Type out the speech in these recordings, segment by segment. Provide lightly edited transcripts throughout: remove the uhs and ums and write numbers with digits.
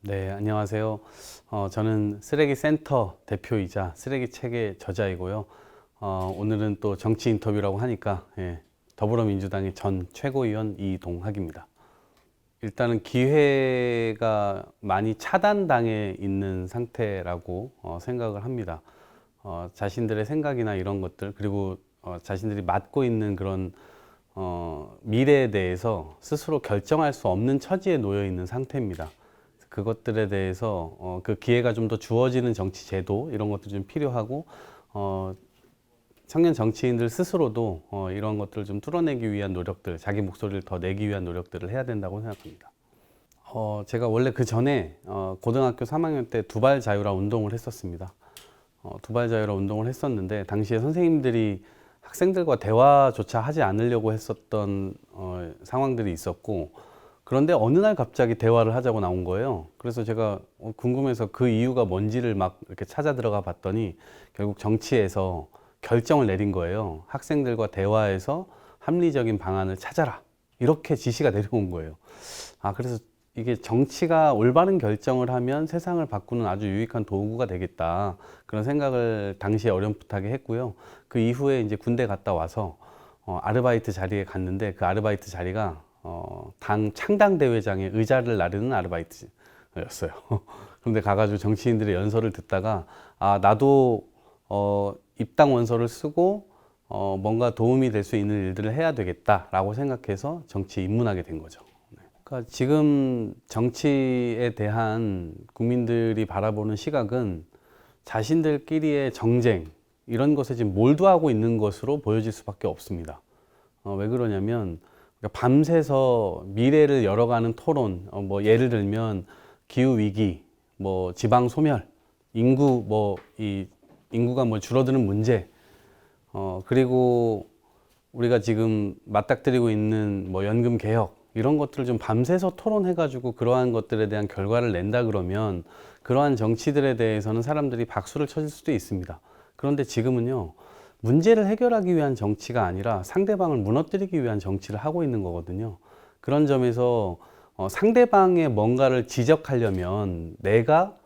네, 안녕하세요. 저는 쓰레기 센터 대표이자 쓰레기 책의 저자이고요. 오늘은 또 정치 인터뷰라고 하니까 더불어민주당의 전 최고위원 이동학입니다. 일단은 기회가 많이 차단당해 있는 상태라고 생각을 합니다. 자신들의 생각이나 이런 것들 그리고 자신들이 맡고 있는 그런 미래에 대해서 스스로 결정할 수 없는 처지에 놓여 있는 상태입니다. 그것들에 대해서 그 기회가 좀 더 주어지는 정치 제도 이런 것도 좀 필요하고 청년 정치인들 스스로도 이런 것들을 좀 뚫어내기 위한 노력들, 자기 목소리를 더 내기 위한 노력들을 해야 된다고 생각합니다. 제가 원래 그 전에 고등학교 3학년 때 두발 자유라 운동을 했었습니다. 두발 자유라 운동을 했었는데 당시에 선생님들이 학생들과 대화조차 하지 않으려고 했었던 상황들이 있었고, 그런데 어느 날 갑자기 대화를 하자고 나온 거예요. 그래서 제가 궁금해서 그 이유가 뭔지를 막 이렇게 찾아 들어가 봤더니 결국 정치에서 결정을 내린 거예요. 학생들과 대화해서 합리적인 방안을 찾아라, 이렇게 지시가 내려온 거예요. 그래서 이게 정치가 올바른 결정을 하면 세상을 바꾸는 아주 유익한 도구가 되겠다, 그런 생각을 당시에 어렴풋하게 했고요. 그 이후에 이제 군대 갔다 와서 아르바이트 자리에 갔는데, 그 아르바이트 자리가 당 창당대회장의 의자를 나르는 아르바이트였어요. 그런데 가가지고 정치인들의 연설을 듣다가 나도 입당 원서를 쓰고 뭔가 도움이 될 수 있는 일들을 해야 되겠다라고 생각해서 정치에 입문하게 된 거죠. 그러니까 지금 정치에 대한 국민들이 바라보는 시각은 자신들끼리의 정쟁, 이런 것에 지금 몰두하고 있는 것으로 보여질 수밖에 없습니다. 왜 그러냐면 밤새서 미래를 열어가는 토론, 뭐 예를 들면 기후 위기, 뭐 지방 소멸, 인구가 뭐 줄어드는 문제, 그리고 우리가 지금 맞닥뜨리고 있는 뭐 연금 개혁, 이런 것들을 좀 밤새서 토론해가지고 그러한 것들에 대한 결과를 낸다 그러면 그러한 정치들에 대해서는 사람들이 박수를 쳐줄 수도 있습니다. 그런데 지금은요, 문제를 해결하기 위한 정치가 아니라 상대방을 무너뜨리기 위한 정치를 하고 있는 거거든요. 그런 점에서 상대방의 뭔가를 지적하려면 내가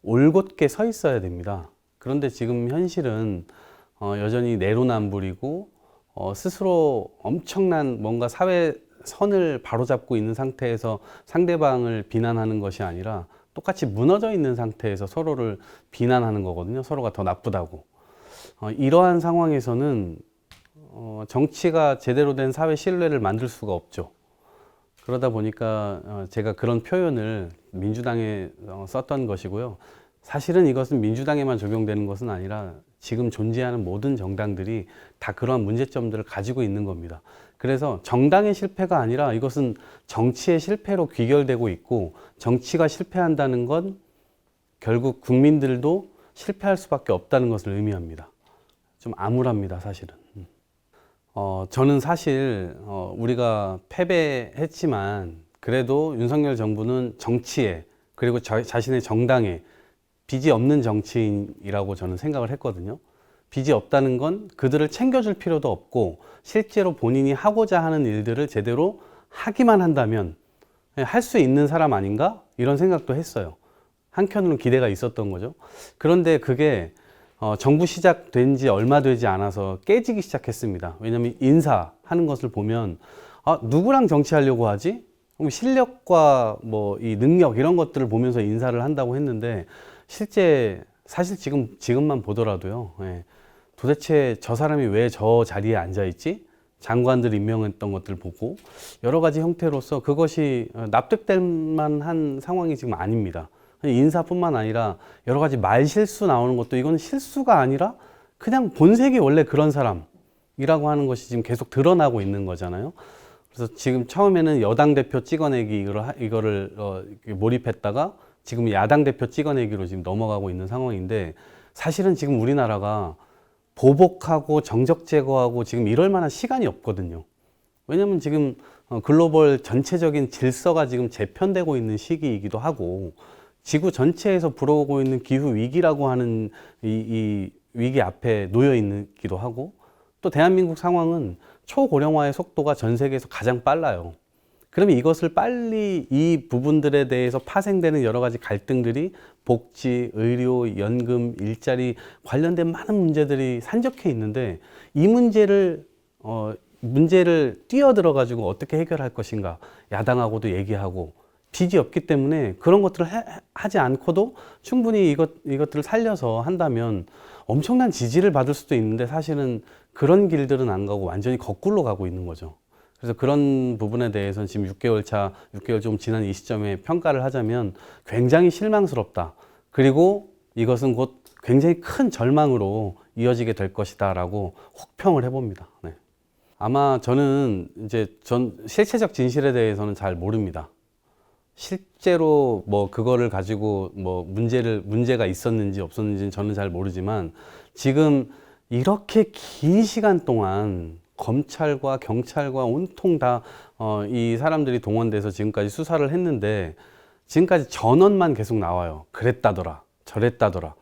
올곧게 서 있어야 됩니다. 그런데 지금 현실은 여전히 내로남불이고 스스로 엄청난 뭔가 사회 선을 바로잡고 있는 상태에서 상대방을 비난하는 것이 아니라 똑같이 무너져 있는 상태에서 서로를 비난하는 거거든요. 서로가 더 나쁘다고. 이러한 상황에서는 정치가 제대로 된 사회 신뢰를 만들 수가 없죠. 그러다 보니까 제가 그런 표현을 민주당에 썼던 것이고요. 사실은 이것은 민주당에만 적용되는 것은 아니라 지금 존재하는 모든 정당들이 다 그러한 문제점들을 가지고 있는 겁니다. 그래서 정당의 실패가 아니라 이것은 정치의 실패로 귀결되고 있고, 정치가 실패한다는 건 결국 국민들도 실패할 수밖에 없다는 것을 의미합니다. 좀 암울합니다, 사실은. 저는 사실 우리가 패배했지만 그래도 윤석열 정부는 정치에, 그리고 자신의 정당에 빚이 없는 정치인이라고 저는 생각을 했거든요. 빚이 없다는 건 그들을 챙겨줄 필요도 없고, 실제로 본인이 하고자 하는 일들을 제대로 하기만 한다면 할 수 있는 사람 아닌가? 이런 생각도 했어요. 한편으로는 기대가 있었던 거죠. 그런데 그게 정부 시작된 지 얼마 되지 않아서 깨지기 시작했습니다. 왜냐하면 인사하는 것을 보면 누구랑 정치하려고 하지? 실력과 뭐 이 능력, 이런 것들을 보면서 인사를 한다고 했는데, 사실 지금만 보더라도요, 도대체 저 사람이 왜 저 자리에 앉아 있지? 장관들 임명했던 것들 보고 여러 가지 형태로서 그것이 납득될 만한 상황이 지금 아닙니다. 인사뿐만 아니라 여러 가지 말실수 나오는 것도, 이건 실수가 아니라 그냥 본색이 원래 그런 사람이라고 하는 것이 지금 계속 드러나고 있는 거잖아요. 그래서 지금 처음에는 여당 대표 찍어내기 이거를 몰입했다가 지금 야당 대표 찍어내기로 지금 넘어가고 있는 상황인데, 사실은 지금 우리나라가 보복하고 정적 제거하고 지금 이럴 만한 시간이 없거든요. 왜냐면 지금 글로벌 전체적인 질서가 지금 재편되고 있는 시기이기도 하고, 지구 전체에서 불어오고 있는 기후 위기라고 하는 이 위기 앞에 놓여 있기도 하고, 또 대한민국 상황은 초고령화의 속도가 전 세계에서 가장 빨라요. 그러면 이것을 빨리 이 부분들에 대해서 파생되는 여러 가지 갈등들이 복지, 의료, 연금, 일자리 관련된 많은 문제들이 산적해 있는데 이 문제를 뛰어들어 가지고 어떻게 해결할 것인가 야당하고도 얘기하고 빚이 없기 때문에 그런 것들을 하지 않고도 충분히 이것들을 살려서 한다면 엄청난 지지를 받을 수도 있는데 사실은 그런 길들은 안 가고 완전히 거꾸로 가고 있는 거죠. 그래서 그런 부분에 대해서는 지금 6개월 좀 지난 이 시점에 평가를 하자면 굉장히 실망스럽다. 그리고 이것은 곧 굉장히 큰 절망으로 이어지게 될 것이다 라고 혹평을 해봅니다. 네. 아마 저는 전 실체적 진실에 대해서는 잘 모릅니다. 실제로 뭐 그거를 가지고 뭐 문제가 있었는지 없었는지는 저는 잘 모르지만 지금 이렇게 긴 시간 동안 검찰과 경찰과 온통 다 이 사람들이 동원돼서 지금까지 수사를 했는데 지금까지 전원만 계속 나와요. 그랬다더라, 저랬다더라.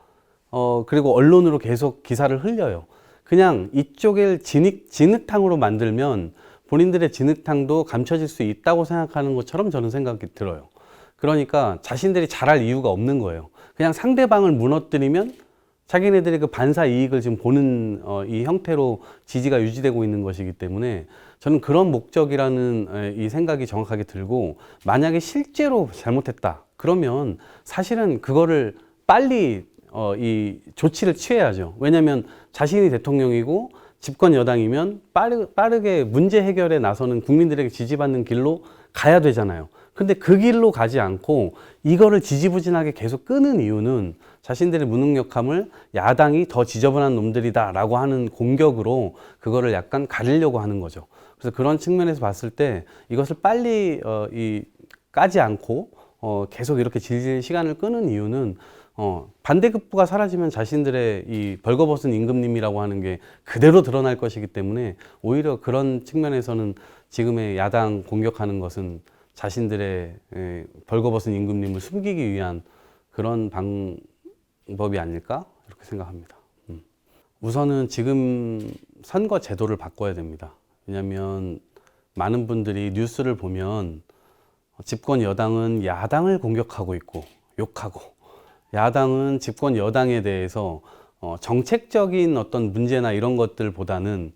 그리고 언론으로 계속 기사를 흘려요. 그냥 이쪽을 진흙탕으로 만들면 본인들의 진흙탕도 감춰질 수 있다고 생각하는 것처럼 저는 생각이 들어요. 그러니까 자신들이 잘할 이유가 없는 거예요. 그냥 상대방을 무너뜨리면 자기네들이 그 반사 이익을 지금 보는 이 형태로 지지가 유지되고 있는 것이기 때문에 저는 그런 목적이라는 이 생각이 정확하게 들고 만약에 실제로 잘못했다 그러면 사실은 그거를 빨리 이 조치를 취해야죠. 왜냐하면 자신이 대통령이고 집권 여당이면 빠르게 문제 해결에 나서는 국민들에게 지지받는 길로 가야 되잖아요. 근데 그 길로 가지 않고 이거를 지지부진하게 계속 끄는 이유는 자신들의 무능력함을 야당이 더 지저분한 놈들이다라고 하는 공격으로 그거를 약간 가리려고 하는 거죠. 그래서 그런 측면에서 봤을 때 이것을 빨리 까지 않고 계속 이렇게 질질 시간을 끄는 이유는 반대급부가 사라지면 자신들의 이 벌거벗은 임금님이라고 하는 게 그대로 드러날 것이기 때문에 오히려 그런 측면에서는 지금의 야당 공격하는 것은 자신들의 벌거벗은 임금님을 숨기기 위한 그런 방법이 아닐까 이렇게 생각합니다. 우선은 지금 선거 제도를 바꿔야 됩니다. 왜냐하면 많은 분들이 뉴스를 보면 집권 여당은 야당을 공격하고 있고 욕하고 야당은 집권 여당에 대해서 정책적인 어떤 문제나 이런 것들보다는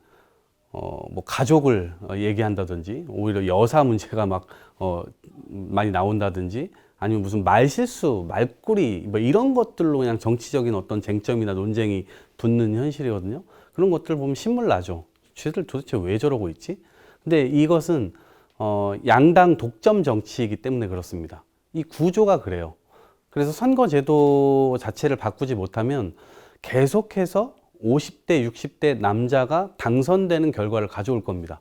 뭐 가족을 얘기한다든지 오히려 여사 문제가 막 많이 나온다든지 아니면 무슨 말실수, 말꼬리 뭐 이런 것들로 그냥 정치적인 어떤 쟁점이나 논쟁이 붙는 현실이거든요. 그런 것들 보면 신물 나죠. 쟤들 도대체 왜 저러고 있지? 근데 이것은 양당 독점 정치이기 때문에 그렇습니다. 이 구조가 그래요. 그래서 선거제도 자체를 바꾸지 못하면 계속해서 50대, 60대 남자가 당선되는 결과를 가져올 겁니다.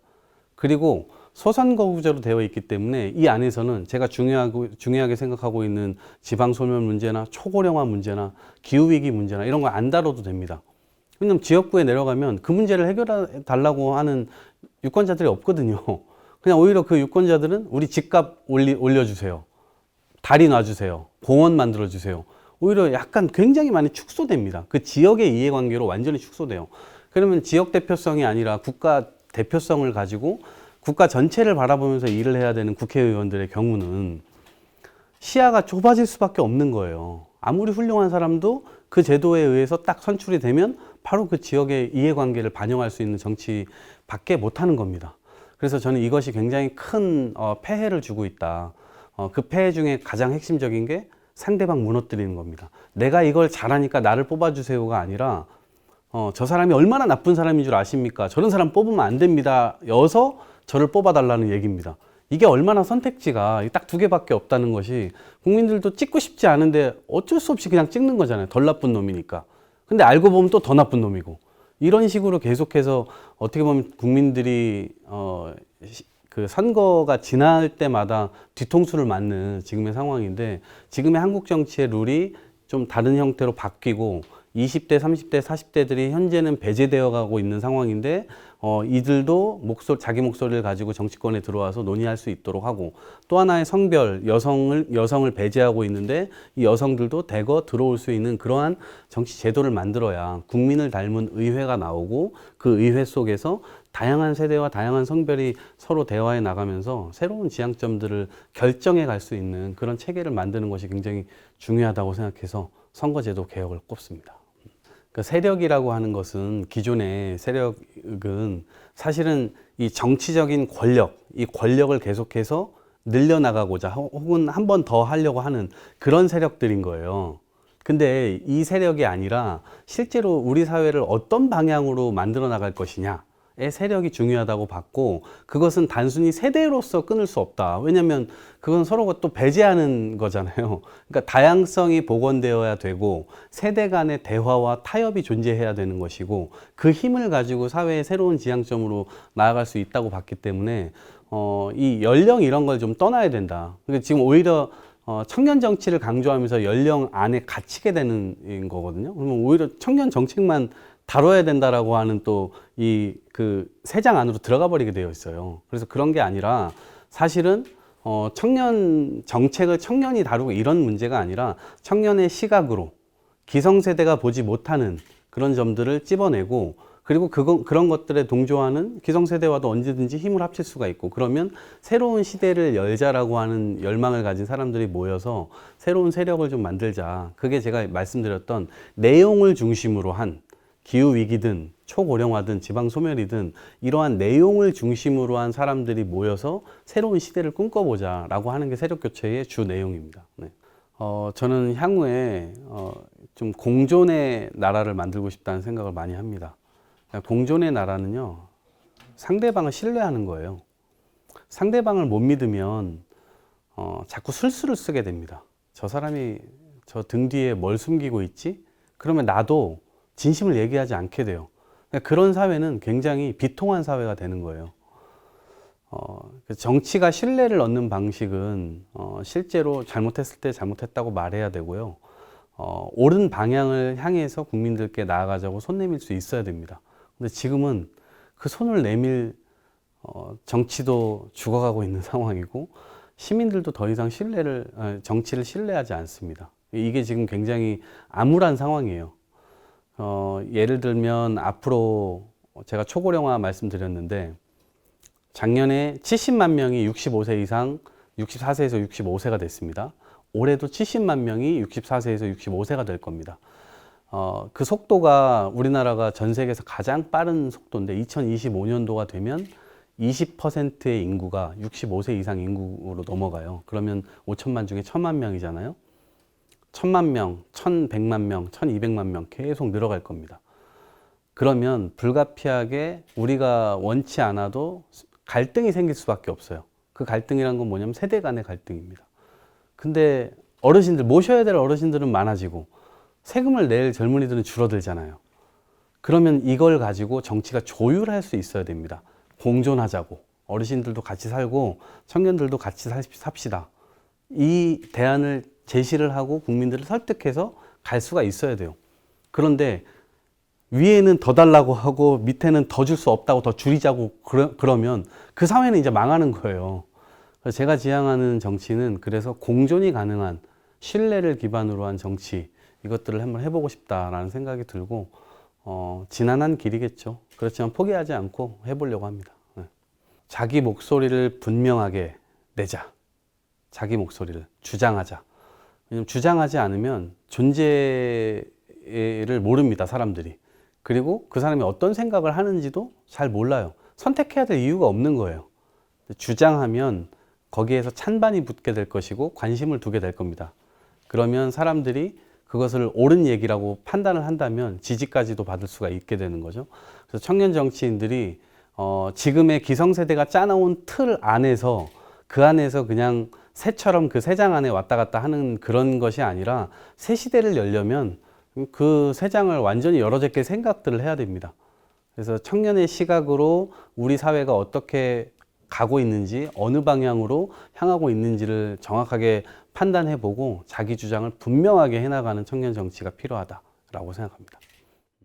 그리고 소선거구제로 되어 있기 때문에 이 안에서는 제가 중요하게 생각하고 있는 지방소멸 문제나 초고령화 문제나 기후위기 문제나 이런 거 안 다뤄도 됩니다. 왜냐면 지역구에 내려가면 그 문제를 해결해 달라고 하는 유권자들이 없거든요. 그냥 오히려 그 유권자들은 우리 집값 올려주세요. 다리 놔주세요. 공원 만들어주세요. 오히려 약간 굉장히 많이 축소됩니다. 그 지역의 이해관계로 완전히 축소돼요. 그러면 지역 대표성이 아니라 국가 대표성을 가지고 국가 전체를 바라보면서 일을 해야 되는 국회의원들의 경우는 시야가 좁아질 수밖에 없는 거예요. 아무리 훌륭한 사람도 그 제도에 의해서 딱 선출이 되면 바로 그 지역의 이해관계를 반영할 수 있는 정치밖에 못하는 겁니다. 그래서 저는 이것이 굉장히 큰 폐해를 주고 있다. 그 폐해 중에 가장 핵심적인 게 상대방 무너뜨리는 겁니다. 내가 이걸 잘하니까 나를 뽑아주세요가 아니라 저 사람이 얼마나 나쁜 사람인 줄 아십니까? 저런 사람 뽑으면 안 됩니다. 여서 저를 뽑아달라는 얘기입니다. 이게 얼마나 선택지가 딱 두 개밖에 없다는 것이 국민들도 찍고 싶지 않은데 어쩔 수 없이 그냥 찍는 거잖아요. 덜 나쁜 놈이니까. 근데 알고 보면 또 더 나쁜 놈이고. 이런 식으로 계속해서 어떻게 보면 국민들이 그 선거가 지날 때마다 뒤통수를 맞는 지금의 상황인데 지금의 한국 정치의 룰이 좀 다른 형태로 바뀌고 20대, 30대, 40대들이 현재는 배제되어 가고 있는 상황인데 이들도 자기 목소리를 가지고 정치권에 들어와서 논의할 수 있도록 하고, 또 하나의 성별, 여성을 배제하고 있는데 이 여성들도 대거 들어올 수 있는 그러한 정치 제도를 만들어야 국민을 닮은 의회가 나오고, 그 의회 속에서 다양한 세대와 다양한 성별이 서로 대화해 나가면서 새로운 지향점들을 결정해 갈 수 있는 그런 체계를 만드는 것이 굉장히 중요하다고 생각해서 선거제도 개혁을 꼽습니다. 그 세력이라고 하는 것은, 기존의 세력은 사실은 이 정치적인 권력, 이 권력을 계속해서 늘려나가고자 혹은 한 번 더 하려고 하는 그런 세력들인 거예요. 근데 이 세력이 아니라 실제로 우리 사회를 어떤 방향으로 만들어 나갈 것이냐의 세력이 중요하다고 봤고, 그것은 단순히 세대로서 끊을 수 없다. 왜냐하면 그건 서로가 또 배제하는 거잖아요. 그러니까 다양성이 복원되어야 되고 세대 간의 대화와 타협이 존재해야 되는 것이고, 그 힘을 가지고 사회의 새로운 지향점으로 나아갈 수 있다고 봤기 때문에 이 연령 이런 걸 좀 떠나야 된다. 그러니까 지금 오히려 청년 정치를 강조하면서 연령 안에 갇히게 되는 거거든요. 그러면 오히려 청년 정책만 다뤄야 된다라고 하는 또 그 세장 안으로 들어가 버리게 되어 있어요. 그래서 그런 게 아니라 사실은 청년 정책을 청년이 다루고 이런 문제가 아니라 청년의 시각으로 기성세대가 보지 못하는 그런 점들을 찝어내고, 그리고 그런 것들에 동조하는 기성세대와도 언제든지 힘을 합칠 수가 있고, 그러면 새로운 시대를 열자라고 하는 열망을 가진 사람들이 모여서 새로운 세력을 좀 만들자. 그게 제가 말씀드렸던 내용을 중심으로 한, 기후위기든 초고령화든 지방소멸이든 이러한 내용을 중심으로 한 사람들이 모여서 새로운 시대를 꿈꿔보자 라고 하는 게 세력교체의 주 내용입니다. 네. 저는 향후에 좀 공존의 나라를 만들고 싶다는 생각을 많이 합니다. 공존의 나라는요, 상대방을 신뢰하는 거예요. 상대방을 못 믿으면 자꾸 술수를 쓰게 됩니다. 저 사람이 저 등 뒤에 뭘 숨기고 있지? 그러면 나도 진심을 얘기하지 않게 돼요. 그런 사회는 굉장히 비통한 사회가 되는 거예요. 정치가 신뢰를 얻는 방식은 실제로 잘못했을 때 잘못했다고 말해야 되고요. 옳은 방향을 향해서 국민들께 나아가자고 손 내밀 수 있어야 됩니다. 근데 지금은 그 손을 내밀 정치도 죽어가고 있는 상황이고, 시민들도 더 이상 정치를 신뢰하지 않습니다. 이게 지금 굉장히 암울한 상황이에요. 예를 들면 앞으로 제가 초고령화 말씀드렸는데, 작년에 70만 명이 65세 이상 64세에서 65세가 됐습니다. 올해도 70만 명이 64세에서 65세가 될 겁니다. 그 속도가 우리나라가 전 세계에서 가장 빠른 속도인데, 2025년도가 되면 20%의 인구가 65세 이상 인구로 넘어가요. 그러면 5천만 중에 1,000만 명이잖아요. 1,000만 명, 1,100만 명, 1,200만 명 계속 늘어갈 겁니다. 그러면 불가피하게 우리가 원치 않아도 갈등이 생길 수밖에 없어요. 그 갈등이란 건 뭐냐면 세대 간의 갈등입니다. 근데 모셔야 될 어르신들은 많아지고 세금을 낼 젊은이들은 줄어들잖아요. 그러면 이걸 가지고 정치가 조율할 수 있어야 됩니다. 공존하자고. 어르신들도 같이 살고 청년들도 같이 삽시다. 이 대안을 제시를 하고 국민들을 설득해서 갈 수가 있어야 돼요. 그런데 위에는 더 달라고 하고 밑에는 더 줄 수 없다고 더 줄이자고 그러면 그 사회는 이제 망하는 거예요. 그래서 제가 지향하는 정치는 그래서 공존이 가능한 신뢰를 기반으로 한 정치, 이것들을 한번 해보고 싶다라는 생각이 들고, 지난한 길이겠죠. 그렇지만 포기하지 않고 해보려고 합니다. 네. 자기 목소리를 분명하게 내자. 자기 목소리를 주장하자. 왜냐면 주장하지 않으면 존재를 모릅니다, 사람들이. 그리고 그 사람이 어떤 생각을 하는지도 잘 몰라요. 선택해야 될 이유가 없는 거예요. 주장하면 거기에서 찬반이 붙게 될 것이고 관심을 두게 될 겁니다. 그러면 사람들이 그것을 옳은 얘기라고 판단을 한다면 지지까지도 받을 수가 있게 되는 거죠. 그래서 청년 정치인들이 지금의 기성세대가 짜놓은 틀 안에서, 그 안에서 그냥 새처럼 그 새장 안에 왔다 갔다 하는 그런 것이 아니라, 새 시대를 열려면 그 새장을 완전히 열어제낄 생각들을 해야 됩니다. 그래서 청년의 시각으로 우리 사회가 어떻게 가고 있는지, 어느 방향으로 향하고 있는지를 정확하게 판단해보고 자기 주장을 분명하게 해나가는 청년 정치가 필요하다, 생각합니다.